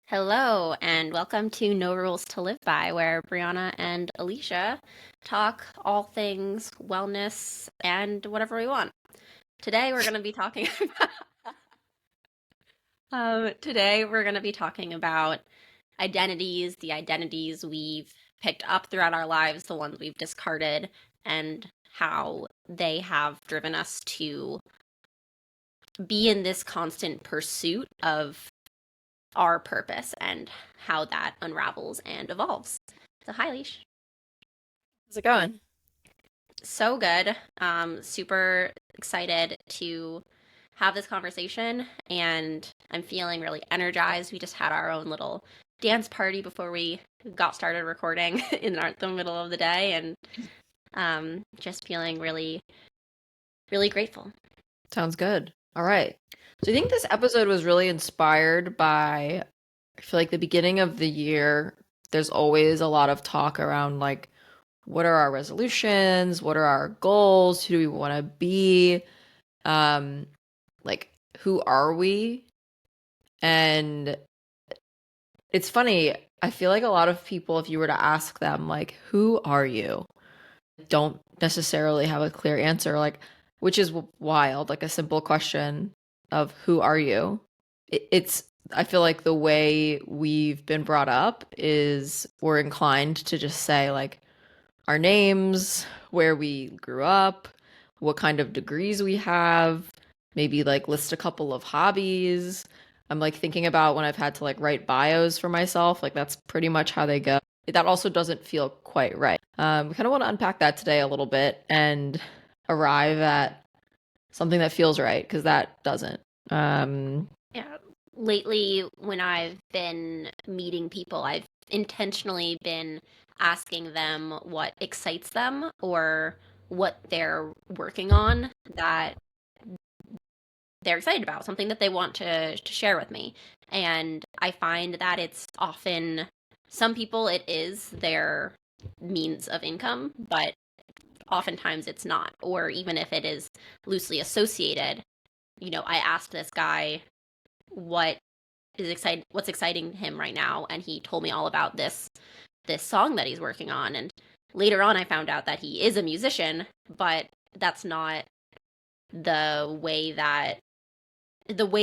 Hello, and welcome to No Rules to Live By, where Brianna and Alicia talk all things wellness and whatever we want. Today we're going to be talking today we're going to be talking about identities, the identities we've picked up throughout our lives, the ones we've discarded, and how they have driven us to be in this constant pursuit of our purpose and how that unravels and evolves. So, hi, Leash. How's it going? So good. Super excited to have this conversation, and I'm feeling really energized. We just had our own little dance party before we got started recording in the middle of the day, and just feeling really, really grateful. Sounds good. All right. So I think this episode was really inspired by, I feel like the beginning of the year, there's always a lot of talk around like, what are our resolutions? What are our goals? Who do we want to be? Um, like, who are we? And it's funny, I feel like a lot of people, if you were to ask them, like, who are you? Don't necessarily have a clear answer, like, which is wild, like a simple question of who are you? It's, I feel like the way we've been brought up is we're inclined to just say like our names, where we grew up, what kind of degrees we have, maybe like list a couple of hobbies. I'm like thinking about when I've had to like write bios for myself, like that's pretty much how they go. That also doesn't feel quite right. We kind of want to unpack that today a little bit and arrive at something that feels right because that doesn't. Yeah. Lately, when I've been meeting people, I've intentionally been asking them what excites them or what they're working on that they're excited about, something that they want to share with me. And I find that it's often, some people, it is their means of income, but oftentimes it's not. Or even if it is loosely associated, I asked this guy what what's exciting him right now, and he told me all about this song that he's working on. And later on I found out that he is a musician, but that's not the way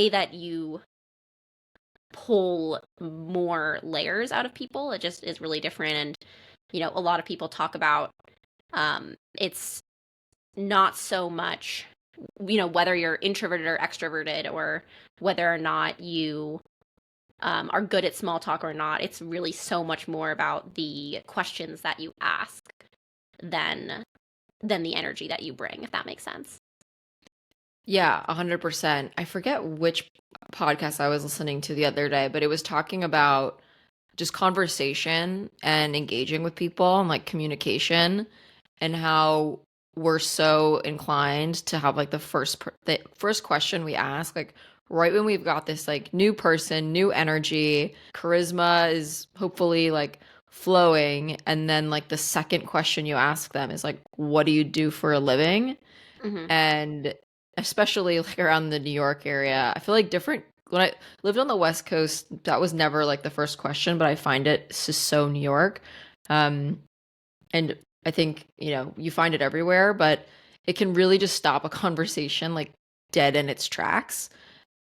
that you pull more layers out of people. It just is really different. And a lot of people talk about, it's not so much, whether you're introverted or extroverted, or whether or not you are good at small talk or not. It's really so much more about the questions that you ask than the energy that you bring, if that makes sense. Yeah, 100%. I forget which podcast I was listening to the other day, but it was talking about just conversation and engaging with people and like communication and how we're so inclined to have like the first question we ask like right when we've got this like new person, new energy, charisma is hopefully like flowing, and then like the second question you ask them is like what do you do for a living? Mm-hmm. And especially like around the New York area, I feel like different when I lived on the West Coast, that was never like the first question, but I find it just so New York. Um, and I think, you find it everywhere, but it can really just stop a conversation like dead in its tracks.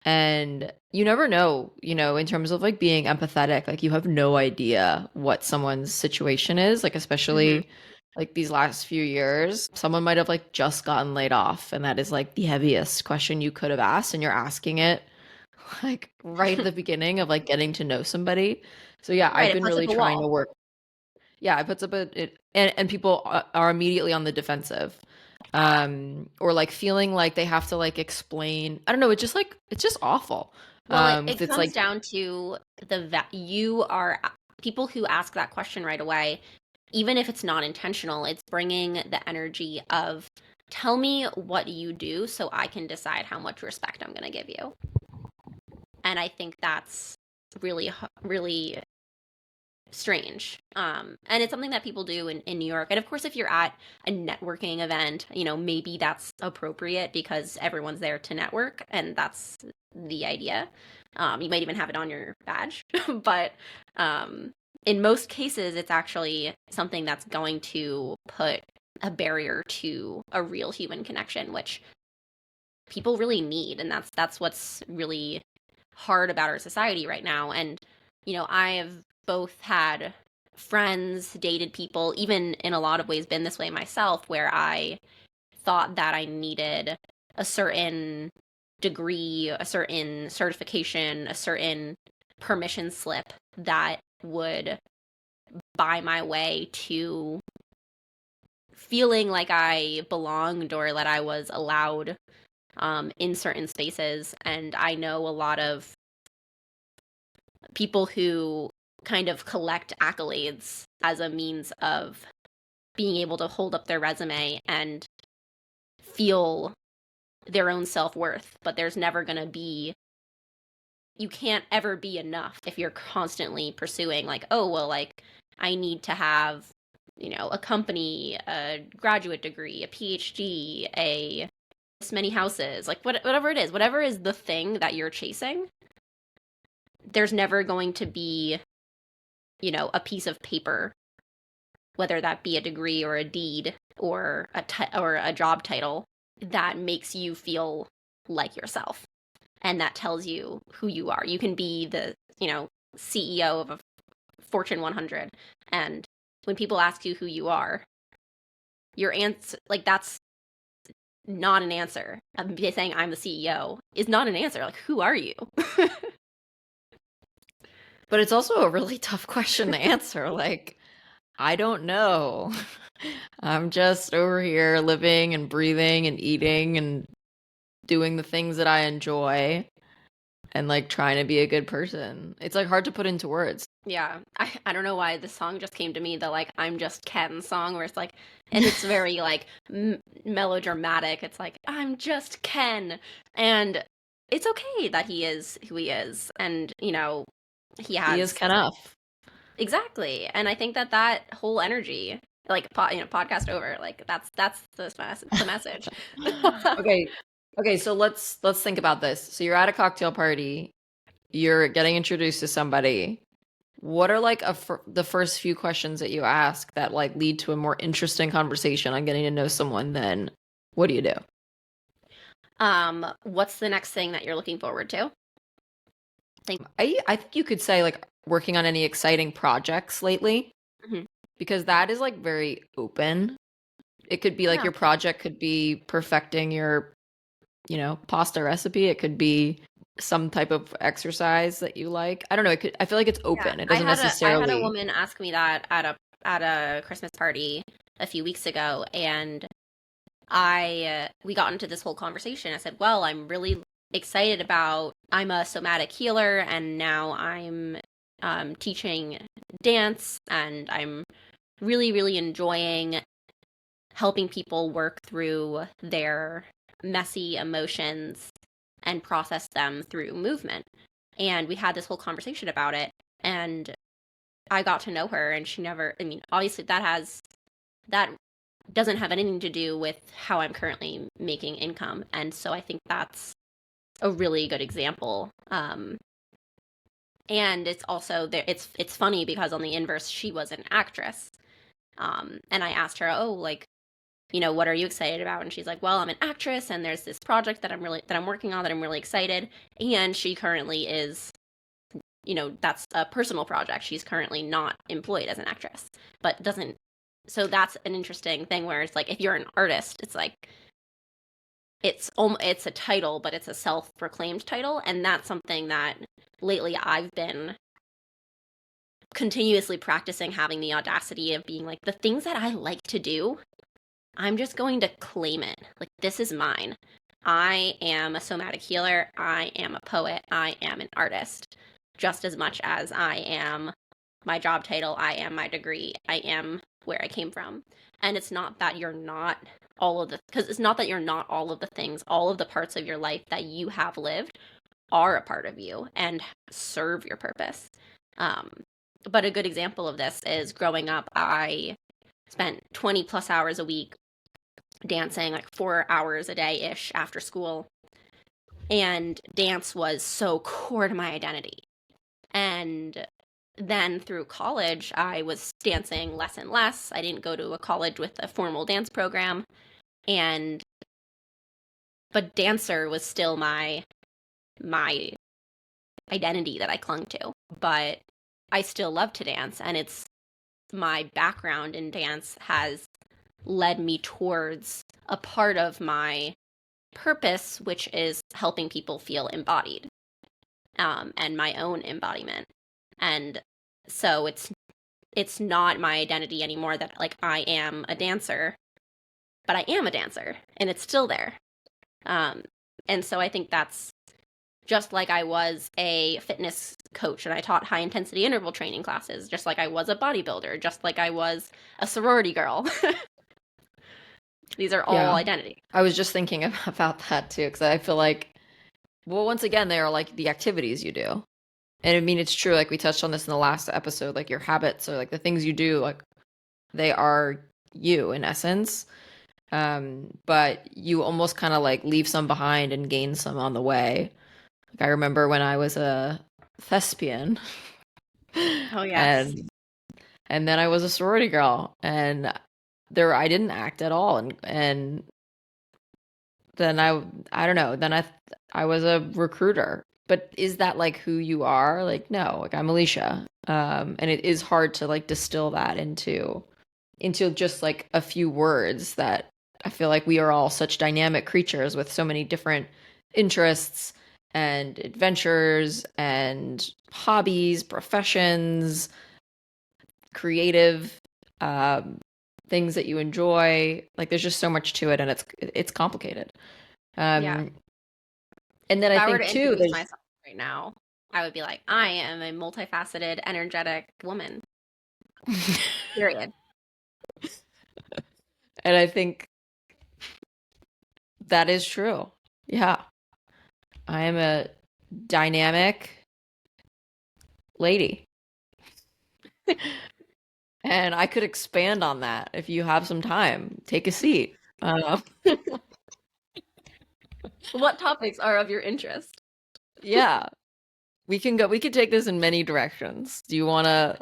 And you never know, in terms of like being empathetic, like you have no idea what someone's situation is, like Mm-hmm. especially like these last few years, someone might have like just gotten laid off, and that is like the heaviest question you could have asked, and you're asking it like right at the beginning of like getting to know somebody. So yeah, Right, I've it been puts up really a trying to wall. work. Yeah, it puts up and people are immediately on the defensive. Or like feeling like they have to like explain. I don't know, it's just awful. Well, it 'Cause it's comes like down to you are people who ask that question right away, even if it's not intentional, it's bringing the energy of, tell me what you do so I can decide how much respect I'm going to give you. And I think that's really, really strange. And it's something that people do in New York. And of course, if you're at a networking event, maybe that's appropriate because everyone's there to network, and that's the idea. You might even have it on your badge. But in most cases, it's actually something that's going to put a barrier to a real human connection, which people really need. And that's what's really hard about our society right now. And, I have both had friends, dated people, even in a lot of ways been this way myself, where I thought that I needed a certain degree, a certain certification, a certain permission slip that would buy my way to feeling like I belonged or that I was allowed in certain spaces. And I know a lot of people who kind of collect accolades as a means of being able to hold up their resume and feel their own self-worth, but there's never going to be, you can't ever be enough if you're constantly pursuing like, oh, well, like I need to have, a company, a graduate degree, a PhD, this many houses, like whatever it is, whatever is the thing that you're chasing, there's never going to be, a piece of paper, whether that be a degree or a deed or or a job title, that makes you feel like yourself and that tells you who you are. You can be the, CEO of a Fortune 100, and when people ask you who you are, your answer, like, that's not an answer. Saying I'm the CEO is not an answer. Like, who are you? But it's also a really tough question to answer. Like, I don't know. I'm just over here living and breathing and eating and doing the things that I enjoy and like trying to be a good person. It's like hard to put into words. Yeah, I don't know why this song just came to me, the like I'm just Ken song, where it's like, and it's very like melodramatic. It's like I'm just Ken, and it's okay that he is who he is, and he He is has Kenough. exactly. And I think that whole energy, like podcast over, like that's the message. Okay. Okay, so let's think about this. So you're at a cocktail party, you're getting introduced to somebody. What are like the first few questions that you ask that like lead to a more interesting conversation on getting to know someone? Then what do you do? What's the next thing that you're looking forward to? I think you could say like working on any exciting projects lately, Mhm. because that is like very open. It could be like Yeah. your project could be perfecting your, pasta recipe. It could be some type of exercise that you like. I don't know. I feel like it's Yeah, open. It I doesn't had a necessarily. woman ask me that at a Christmas party a few weeks ago, and we got into this whole conversation. I said, "Well, I'm really excited about. I'm a somatic healer, and now I'm teaching dance, and I'm really, really enjoying helping people work through their messy emotions and process them through movement." And we had this whole conversation about it, and I got to know her, and she never, I mean, obviously that doesn't have anything to do with how I'm currently making income. And so I think that's a really good example. And it's also there, it's funny because on the inverse, she was an actress. And I asked her, oh, like, what are you excited about? And she's like, well, I'm an actress and there's this project that I'm working on that I'm really excited. And she currently is, that's a personal project. She's currently not employed as an actress, but doesn't. So that's an interesting thing where it's like, if you're an artist, it's like, it's a title, but it's a self-proclaimed title. And that's something that lately I've been continuously practicing, having the audacity of being like, the things that I like to do, I'm just going to claim it. Like, this is mine. I am a somatic healer. I am a poet. I am an artist. Just as much as I am my job title, I am my degree, I am where I came from. And it's not that you're not because it's not that you're not all of the things, all of the parts of your life that you have lived are a part of you and serve your purpose. Um, but a good example of this is growing up, I spent 20 plus hours a week dancing, like 4 hours a day ish after school. And dance was so core to my identity. And then through college, I was dancing less and less. I didn't go to a college with a formal dance program. And, but dancer was still my identity that I clung to. But I still love to dance. And it's my background in dance has led me towards a part of my purpose, which is helping people feel embodied, and my own embodiment. And so it's not my identity anymore that like I am a dancer, but I am a dancer, and it's still there. Um, and so I think that's just like I was a fitness coach and I taught high intensity interval training classes, just like I was a bodybuilder, just like I was a sorority girl. These are all Yeah. identity. I was just thinking about that too, because I feel like, well, once again, they are like the activities you do. And I mean, it's true, like we touched on this in the last episode, like your habits or like the things you do, like they are you in essence. But you almost kind of like leave some behind and gain some on the way. Like I remember when I was a thespian Oh, yes. and then I was a sorority girl and there I didn't act at all and then I don't know, then I was a recruiter. But is that like who you are? Like no, like I'm Alicia. And it is hard to like distill that into just like a few words that I feel like we are all such dynamic creatures with so many different interests and adventures and hobbies, professions, creative um, things that you enjoy. Like there's just so much to it, and it's complicated. Yeah. Um, and then If I I were think to too, introduce there's myself right now, I would be like, I am a multifaceted, energetic woman. Period. and I think that is true. Yeah, I am a dynamic lady. And I could expand on that if you have some time. Take a seat. What topics are of your interest? Yeah, we could take this in many directions. Do you wanna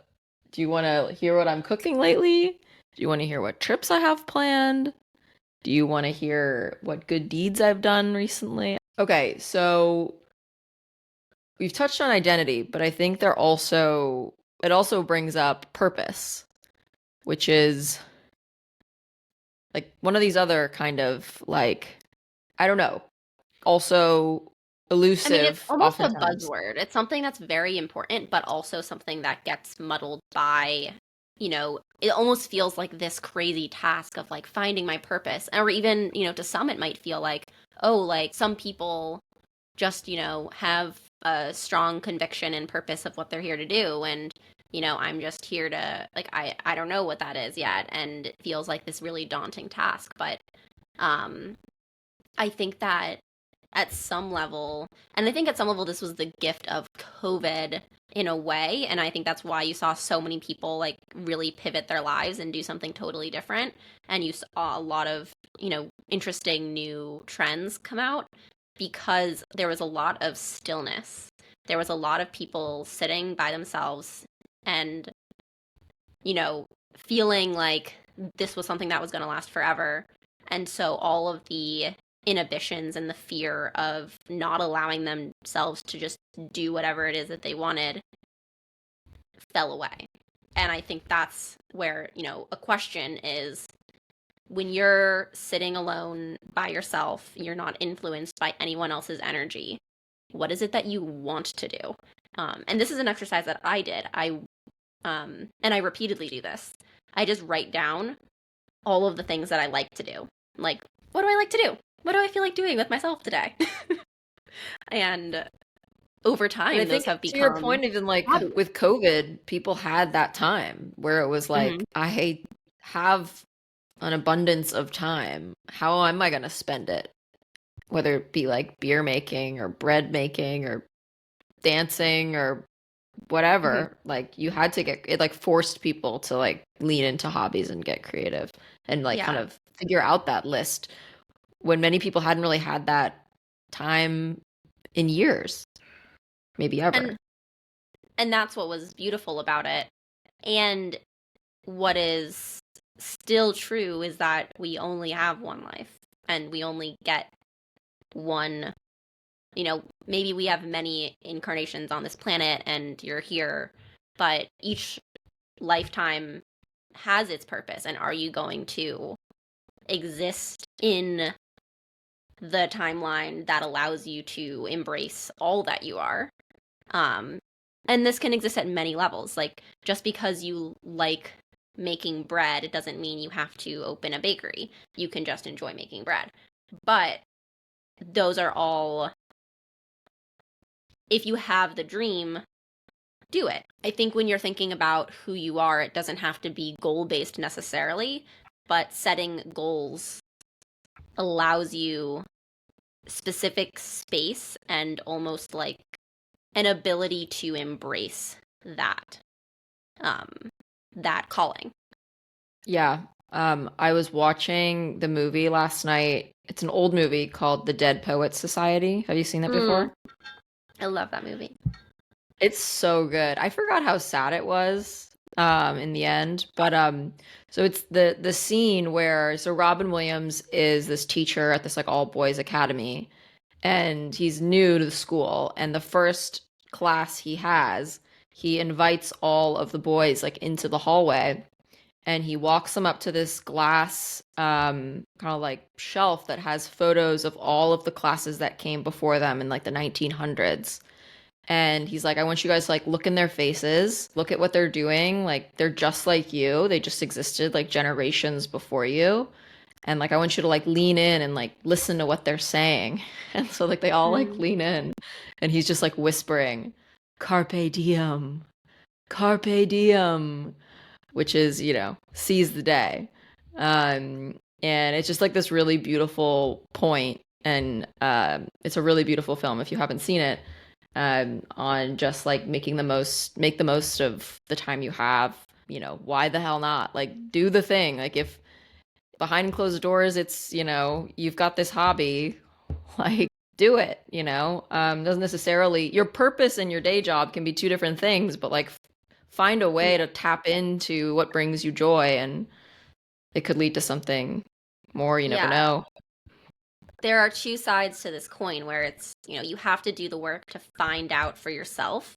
hear what I'm cooking lately? Do you want to hear what trips I have planned? Do you want to hear what good deeds I've done recently? Okay, so we've touched on identity, but I think it also brings up purpose, which is like one of these other kind of like I don't know, also I mean, it's elusive almost a oftentimes. buzzword. It's something that's very important, but also something that gets muddled by, it almost feels like this crazy task of like finding my purpose. Or even, to some, it might feel like, oh, like some people just, have a strong conviction and purpose of what they're here to do. And, I'm just here to, like, I don't know what that is yet. And it feels like this really daunting task. But um, I think that at some level, and I think at some level, this was the gift of COVID in a way. And I think that's why you saw so many people like really pivot their lives and do something totally different. And you saw a lot of, interesting new trends come out because there was a lot of stillness. There was a lot of people sitting by themselves and, you know, feeling like this was something that was going to last forever. And so all of the inhibitions and the fear of not allowing themselves to just do whatever it is that they wanted fell away. And I think that's where, a question is when you're sitting alone by yourself, you're not influenced by anyone else's energy. What is it that you want to do? And this is an exercise that I did. And I repeatedly do this. I just write down all of the things that I like to do. Like, what do I like to do? What do I feel like doing with myself today? And over And I time, those think have to your become point, even like hobbies. with COVID, people had that time where it was like, Mm-hmm. I have an abundance of time. How am I going to spend it? Whether it be like beer making or bread making or dancing or Hmm. whatever, like you had to get it, like forced people to like lean into hobbies and get creative and like kind Yeah. of figure out that list when many people hadn't really had that time in years, maybe ever. And and that's what was beautiful about it. And what is still true is that we only have one life and we only get one, maybe we have many incarnations on this planet and you're here, but each lifetime has its purpose. And are you going to exist in the timeline that allows you to embrace all that you are? Um, and this can exist at many levels. Like, just because you like making bread, it doesn't mean you have to open a bakery. You can just enjoy making bread. But those are all, if you have the dream, do it. I think when you're thinking about who you are, it doesn't have to be goal based necessarily, but setting goals allows you specific space and almost like an ability to embrace that um that calling. Yeah. I was watching the movie last night. It's an old movie called The Dead Poets Society. Have you seen that Mm, before? I love that movie. It's so good. I forgot how sad it was in the end, but so it's the scene where so Robin Williams is this teacher at this like all boys academy and he's new to the school and the first class he has, he invites all of the boys like into the hallway and he walks them up to this glass kind of like shelf that has photos of all of the classes that came before them in like the 1900s, and he's like, I want you guys to like look in their faces, look at what they're doing. Like they're just like you. They just existed like generations before you. And like I want you to like lean in and like listen to what they're saying. And so like they all like Mm. lean in and he's just like whispering, Carpe diem, Carpe diem, which is, seize the day. And it's just like this really beautiful point, and it's a really beautiful film if you haven't seen it, on just like make the most of the time you have. Why the hell not? Like, do the thing. Like, if behind closed doors, it's, you've got this hobby, like, do it, doesn't necessarily, your purpose and your day job can be two different things, but like, find a way Yeah. to tap into what brings you joy, and it could lead to something more, you never Yeah. know. There are two sides to this coin where it's, you have to do the work to find out for yourself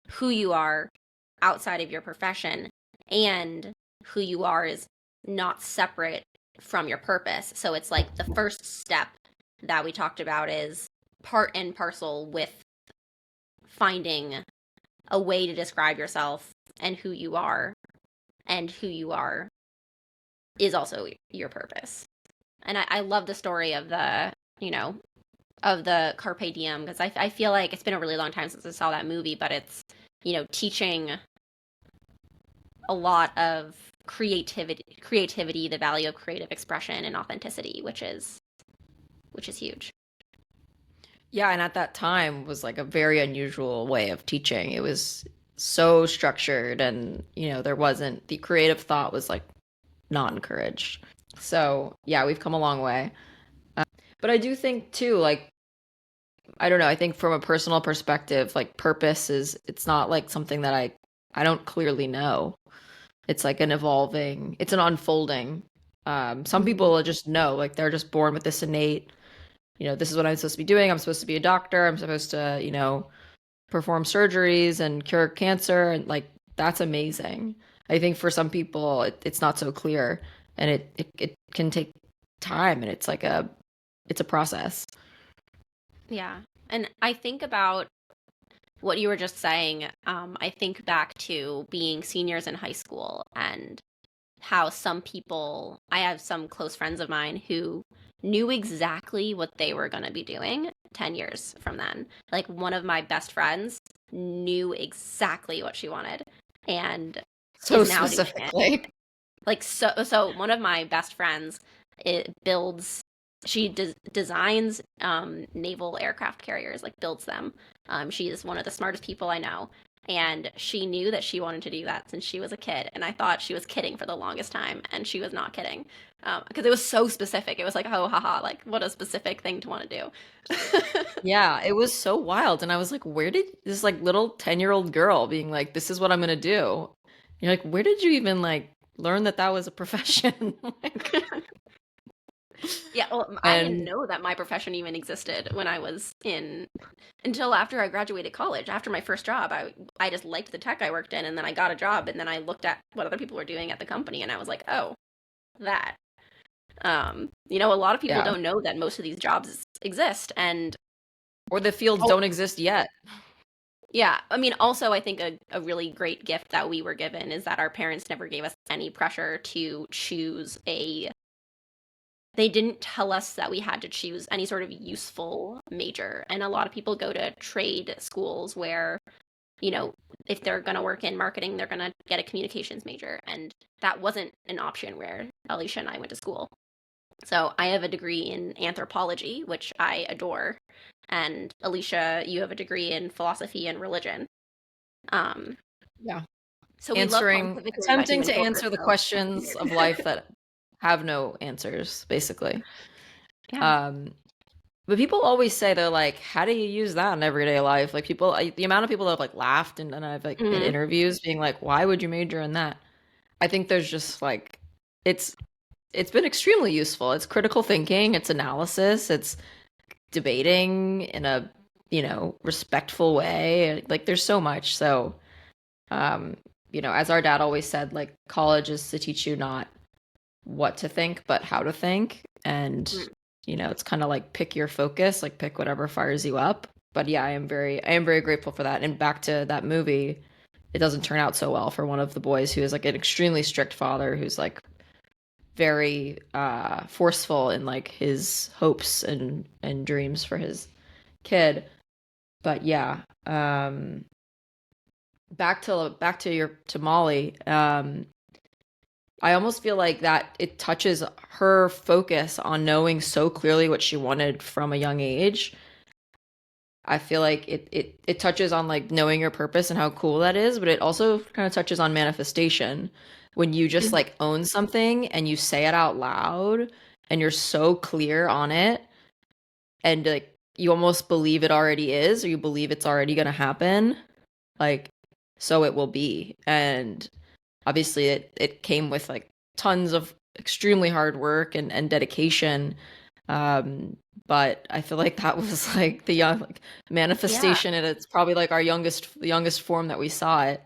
who you are outside of your profession, and who you are is not separate from your purpose. So it's like the first step that we talked about is part and parcel with finding a way to describe yourself and who you are is also your purpose. And I love the story of you know, of the Carpe Diem, because I feel like it's been a really long time since I saw that movie, but it's, teaching a lot of creativity, the value of creative expression and authenticity, which is huge. Yeah, and at that time was like a very unusual way of teaching. It was so structured, and there wasn't, the creative thought was like not encouraged. So yeah, we've come a long way. But I do think too, like, I don't know, I think from a personal perspective, like purpose is, it's not like something that I don't clearly know. It's like it's an unfolding. Some Mm-hmm. people just know, like they're just born with this innate, this is what I'm supposed to be doing. I'm supposed to be a doctor. I'm supposed to, perform surgeries and cure cancer. And like, that's amazing. I think for some people, it's not so clear, and it can take time, and it's a process. Yeah. And I think about what you were just saying. I think back to being seniors in high school and how some people, I have some close friends of mine who knew exactly what they were going to be doing 10 years from then. Like, one of my best friends knew exactly what she wanted and So is now doing it. specifically. Like, so one of my best friends, it builds she designs naval aircraft carriers, like builds them. She is one of the smartest people I know, And she knew that she wanted to do that since she was a kid. And I thought she was kidding for the longest time, and she was not kidding. Because it was so specific. It was like, oh, haha, like what a specific thing to want to do. Yeah, it was so wild. And I was like, where did this like little 10-year-old girl being like, this is what I'm gonna do? You're like, where did you even like learn that that was a profession? Like, Yeah, well, I didn't and know that my profession even existed when I was in until after I graduated college. After my first job, I just liked the tech I worked in, and then I got a job, and then I looked at what other people were doing at the company, and I was like, oh, that. A lot of people yeah, don't know that most of these jobs exist, and or the fields oh, don't exist yet. yeah, I mean, also I think a really great gift that we were given is that our parents never gave us any pressure to choose a they didn't tell us that we had to choose any sort of useful major. And a lot of people go to trade schools where, you know, if they're going to work in marketing, they're going to get a communications major. And that wasn't an option where Alicia and I went to school. So I have a degree in anthropology, which I adore. And Alicia, you have a degree in philosophy and religion. Um, Yeah. so we love pontificating about Attempting human to culture. answer the So questions of life that have no answers, basically. yeah. Um, but people always say they're like, how do you use that in everyday life? Like the amount of people that have like laughed and I've like in Mm-hmm. interviews being like, why would you major in that? I think there's just like it's it's been extremely useful. It's critical thinking, it's analysis, it's debating in a, respectful way. Like there's so much. So, um, as our dad always said, like college is to teach you not what to think, but how to think. And, it's kind of like pick your focus, like pick whatever fires you up. But yeah, I am very grateful for that. And back to that movie, it doesn't turn out so well for one of the boys who is like an extremely strict father who's like very forceful in like his hopes and dreams for his kid. But yeah, back to your to Molly. I almost feel like that it touches her focus on knowing so clearly what she wanted from a young age. I feel like it touches on like knowing your purpose and how cool that is, but it also kind of touches on manifestation when you just Mm-hmm. like own something and you say it out loud and you're so clear on it and like you almost believe it already is or you believe it's already going to happen, like so it will be. And obviously it came with like tons of extremely hard work and dedication, but I feel like that was like the young like Yeah. manifestation and it's probably like our youngest form that we saw it.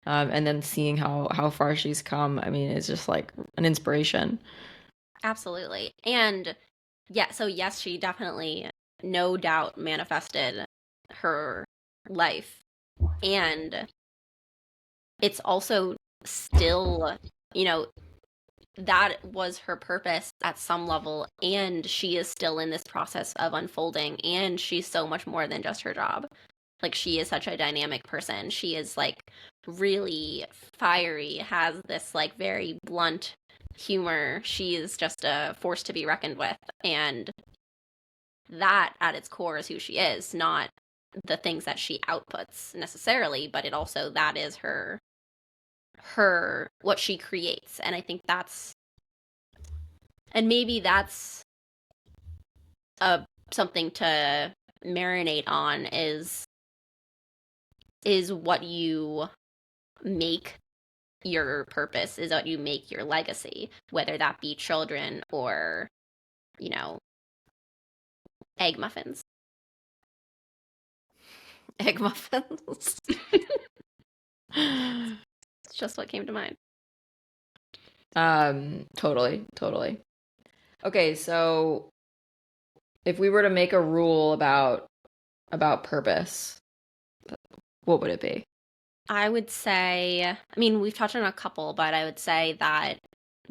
And then seeing how far she's come, I mean, it's just like an inspiration. Absolutely. And yeah, so yes, she definitely, no doubt, manifested her life. And it's also still, you know, that was her purpose at some level. And she is still in this process of unfolding. And she's so much more than just her job. Like, she is such a dynamic person. She is like really fiery, has this like very blunt humor. She is just a force to be reckoned with. And that at its core is who she is, not the things that she outputs necessarily, but it also that is her what she creates. And I think that's and maybe that's a something to marinate on is what you make your purpose, is what you make your legacy, whether that be children or, you know, egg muffins. Egg muffins. It's just what came to mind. Totally. Okay, so if we were to make a rule about purpose, what would it be? I would say, I mean, we've touched on a couple, but I would say that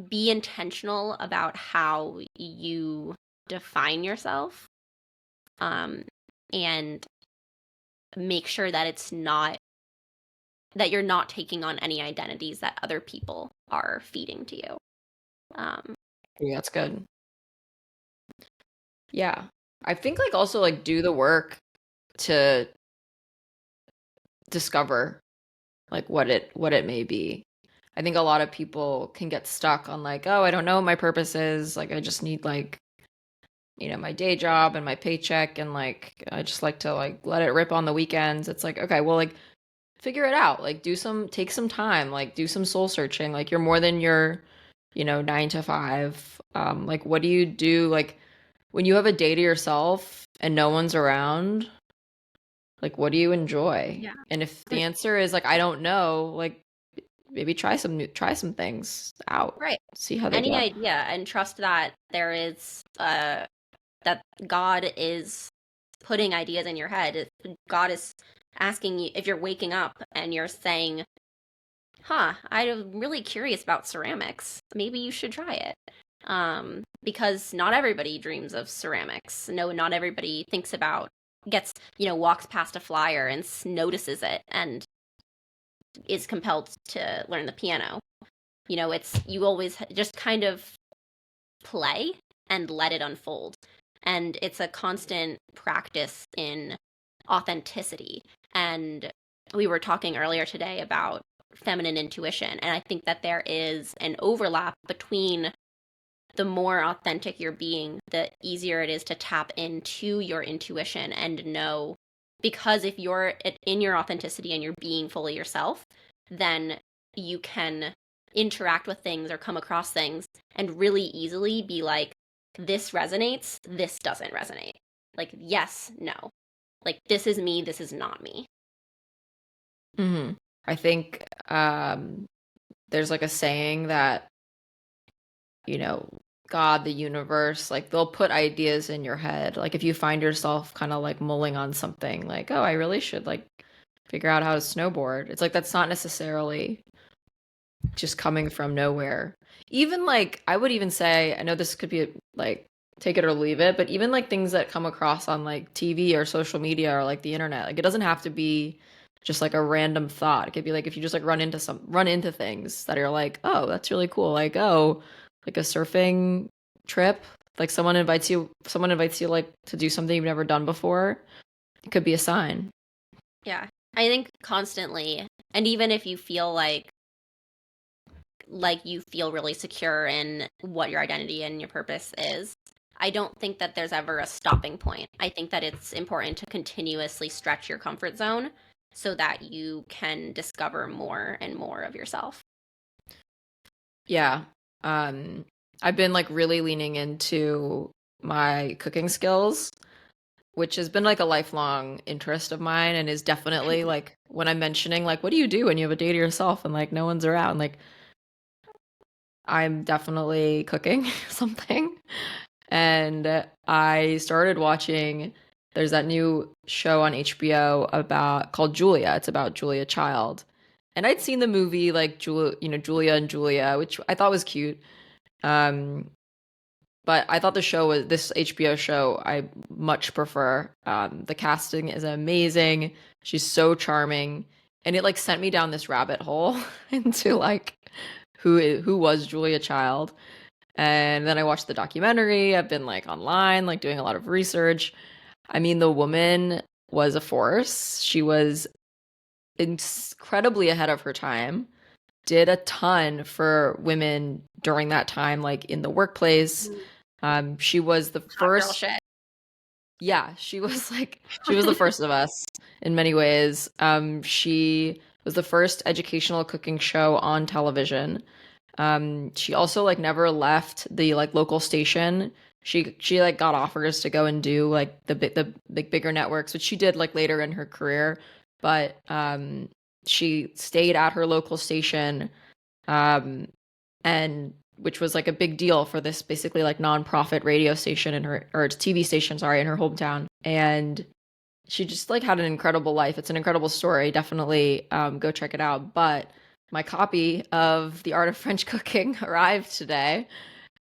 be intentional about how you define yourself, um, and make sure that you're not taking on any identities that other people are feeding to you. Um, Yeah, that's good. Yeah. I think like also like do the work to discover. like what it may be. I think a lot of people can get stuck on like, oh, I don't know what my purpose is. Like I just need like, my day job and my paycheck and like I just like to like let it rip on the weekends. It's like, okay, well like figure it out. Like take some time, like do some soul searching. Like you're more than your, 9 to 5. Like what do you do like when you have a day to yourself and no one's around? Like what do you enjoy? Yeah. And if the answer is like I don't know, like maybe try some things out. Right. See how they Any go. idea, and trust that there is that God is putting ideas in your head. God is asking you if you're waking up and you're saying, "Huh, I'm really curious about ceramics. Maybe you should try it." Because not everybody dreams of ceramics. No, not everybody thinks about gets, walks past a flyer and notices it and is compelled to learn the piano. It's you always just kind of play and let it unfold. And it's a constant practice in authenticity. And we were talking earlier today about feminine intuition. And I think that there is an overlap between the more authentic you're being, the easier it is to tap into your intuition and know. Because if you're in your authenticity and you're being fully yourself, then you can interact with things or come across things and really easily be like, this resonates, this doesn't resonate. Like, yes, no. Like, this is me, this is not me. I think there's like a saying that, God, the universe, like they'll put ideas in your head. Like if you find yourself kind of like mulling on something, like, oh, I really should like figure out how to snowboard. It's like that's not necessarily just coming from nowhere. Even like I would even say, I know this could be like take it or leave it, but even like things that come across on like TV or social media or like the internet, like it doesn't have to be just like a random thought. It could be like if you just like run into things that are like, oh, that's really cool. Like, oh, like a surfing trip, like someone invites you like to do something you've never done before. It could be a sign. Yeah. I think constantly, and even if you feel like you feel really secure in what your identity and your purpose is, I don't think that there's ever a stopping point. I think that it's important to continuously stretch your comfort zone so that you can discover more and more of yourself. Yeah. Um, I've been like really leaning into my cooking skills, which has been like a lifelong interest of mine and is definitely like when I'm mentioning like what do you do when you have a day to yourself and like no one's around, like I'm definitely cooking something. And I started watching there's that new show on HBO about called Julia. It's about Julia Child. And I'd seen the movie like Julia and Julia, which I thought was cute. Um, but I thought this HBO show I much prefer. The casting is amazing. She's so charming, and it like sent me down this rabbit hole into like who was Julia Child. And then I watched the documentary. I've been like online, like doing a lot of research. I mean, the woman was a force. She was incredibly ahead of her time, did a ton for women during that time, like in the workplace. She was the Hot girl first, shit. yeah, she was the first of us in many ways. She was the first educational cooking show on television. She also like never left the like local station. She like got offers to go and do like the bigger networks, which she did like later in her career, but she stayed at her local station, um, and which was like a big deal for this basically like nonprofit radio station in her or TV station, sorry, in her hometown. And she just like had an incredible life. It's an incredible story. Definitely go check it out. But my copy of The Art of French Cooking arrived today,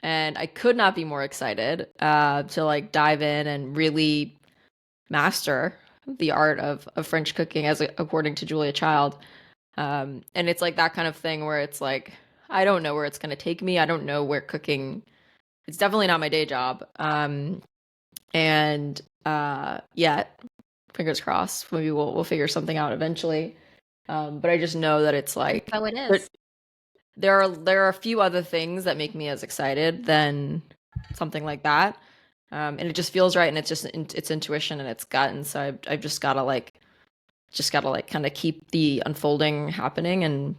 and I could not be more excited to like dive in and really master the art of French cooking as according to Julia Child. And it's like that kind of thing where it's like I don't know where it's going to take me. I don't know where cooking. It's definitely not my day job. And yeah, fingers crossed. Maybe we'll figure something out eventually. But I just know that it's That's like how it there, is. there are a few other things that make me as excited than something like that. And it just feels right, and it's just it's intuition and it's gut, and so I've just gotta like kind of keep the unfolding happening, and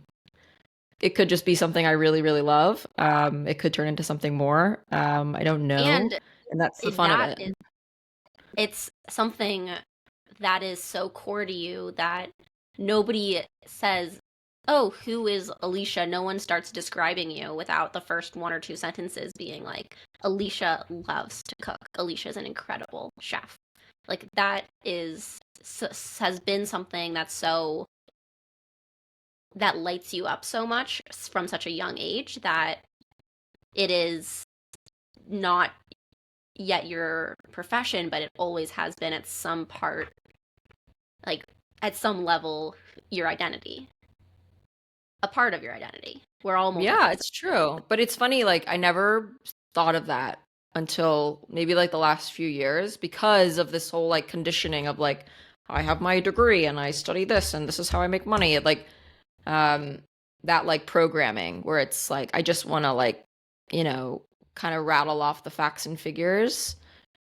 it could just be something I really really love. It could turn into something more. I don't know, And and that's the fun of that it. is, it's something that is so core to you that nobody says, "Oh, who is Alicia?" No one starts describing you without the first one or two sentences being like, "Alicia loves to cook. Alicia's an incredible chef." Like that is has been something that's so that lights you up so much from such a young age that it is not yet your profession, but it always has been at some part, like at some level, your identity, a part of your identity. We're all Yeah, multifaceted. it's true. But it's funny, like I never thought of that until maybe like the last few years because of this whole like conditioning of like I have my degree and I study this and this is how I make money. It like um that like programming where it's like I just want to like, you know, kind of rattle off the facts and figures.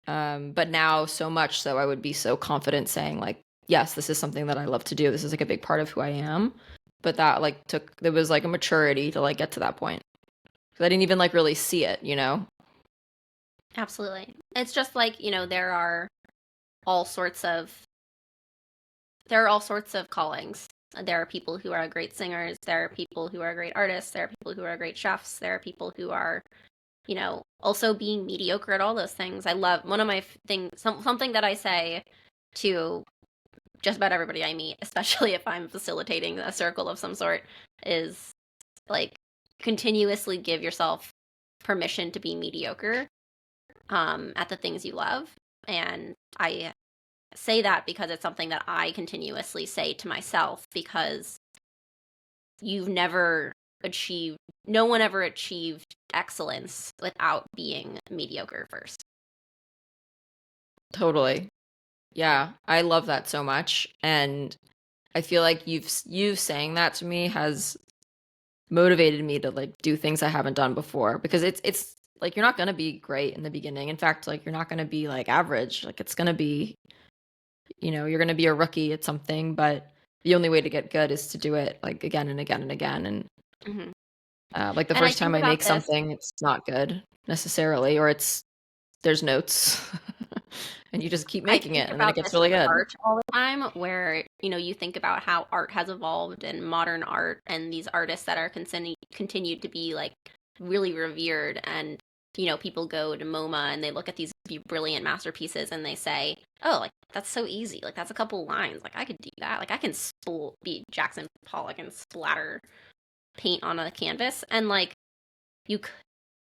But now so much so I would be so confident saying like, yes, this is something that I love to do. This is like a big part of who I am. But that like there was like a maturity to like get to that point. 'Cause I didn't even like really see it, you know? Absolutely. It's just like, all sorts of there are all sorts of callings. There are people who are great singers, there are people who are great artists, there are people who are great chefs, there are people who are, also being mediocre at all those things. I love one of my things, something that I say to just about everybody I meet, especially if I'm facilitating a circle of some sort, is like continuously give yourself permission to be mediocre at the things you love. And I say that because it's something that I continuously say to myself because you've never achieved, no one ever achieved excellence without being mediocre first. Totally. Yeah, I love that so much. And I feel like you saying that to me has motivated me to like do things I haven't done before because it's like you're not going to be great in the beginning. In fact, like you're not going to be like average. Like it's going to be, you know, you're going to be a rookie at something, but the only way to get good is to do it like again and again and again. And Mm-hmm. like the And I first think time I about make this something, it's not good necessarily, or there's notes, and you just keep I making think it, and then it about gets this with really good. art all the time, where, you think about how art has evolved and modern art and these artists that are continued to be like really revered. And, people go to MoMA and they look at these brilliant masterpieces and they say, oh, like that's so easy. Like that's a couple lines. Like I could do that. Like I can be Jackson Pollock and splatter paint on a canvas. And like you,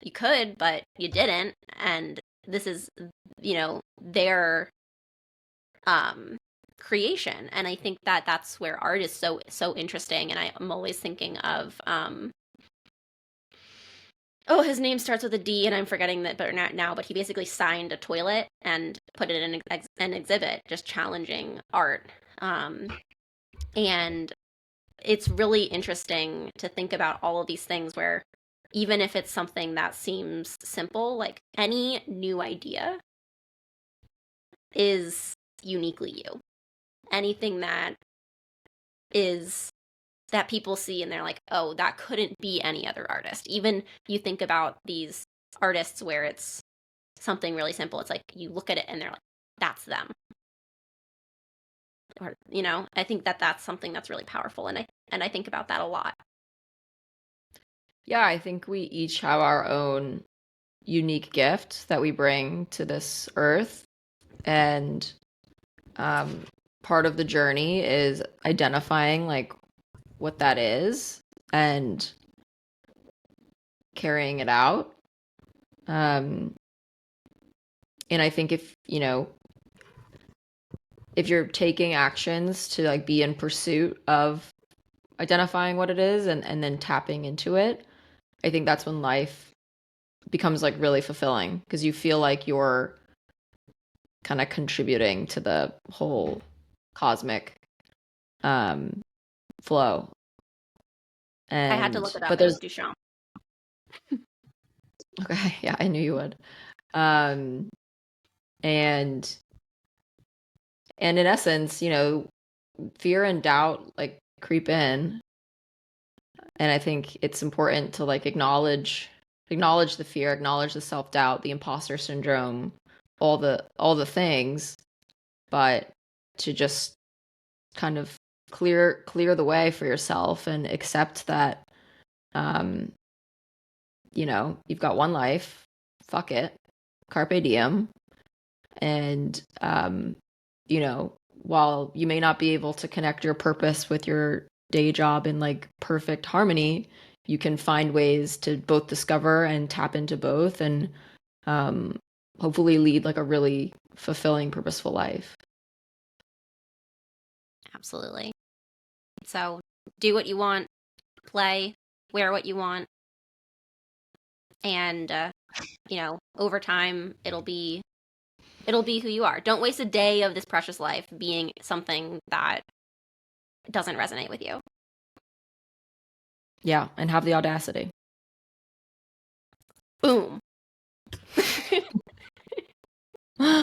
you could, but you didn't. And this is, their creation. And I think that that's where art is so interesting. And I'm always thinking of oh, his name starts with a D, and I'm forgetting that, but not now. But he basically signed a toilet and put it in an exhibit, just challenging art. And it's really interesting to think about all of these things where even if it's something that seems simple, like any new idea is uniquely you. Anything is that people see and they're like, oh, that couldn't be any other artist. Even you think about these artists where it's something really simple. It's like you look at it and they're like, that's them. Or, I think that that's something that's really powerful. And I think about that a lot. Yeah, I think we each have our own unique gift that we bring to this earth, and um, part of the journey is identifying like what that is and carrying it out. Um, and I think if, you know, if you're taking actions to like be in pursuit of identifying what it is and then tapping into it, I think that's when life becomes like really fulfilling because you feel like you're kind of contributing to the whole cosmic um flow. I had to look And it up. but It was there's Duchamp. okay, yeah, I knew you would. Um, and in essence, fear and doubt like creep in, and I think it's important to like acknowledge the fear, acknowledge the self-doubt, the imposter syndrome, all the things, but to just kind of clear the way for yourself and accept that um you've got one life. Fuck it. Carpe diem. And while you may not be able to connect your purpose with your day job in like perfect harmony, you can find ways to both discover and tap into both, and um hopefully lead like a really fulfilling, purposeful life. Absolutely. So do what you want, play, wear what you want, and over time it'll be who you are. Don't waste a day of this precious life being something that doesn't resonate with you. Yeah, and have the audacity. Boom.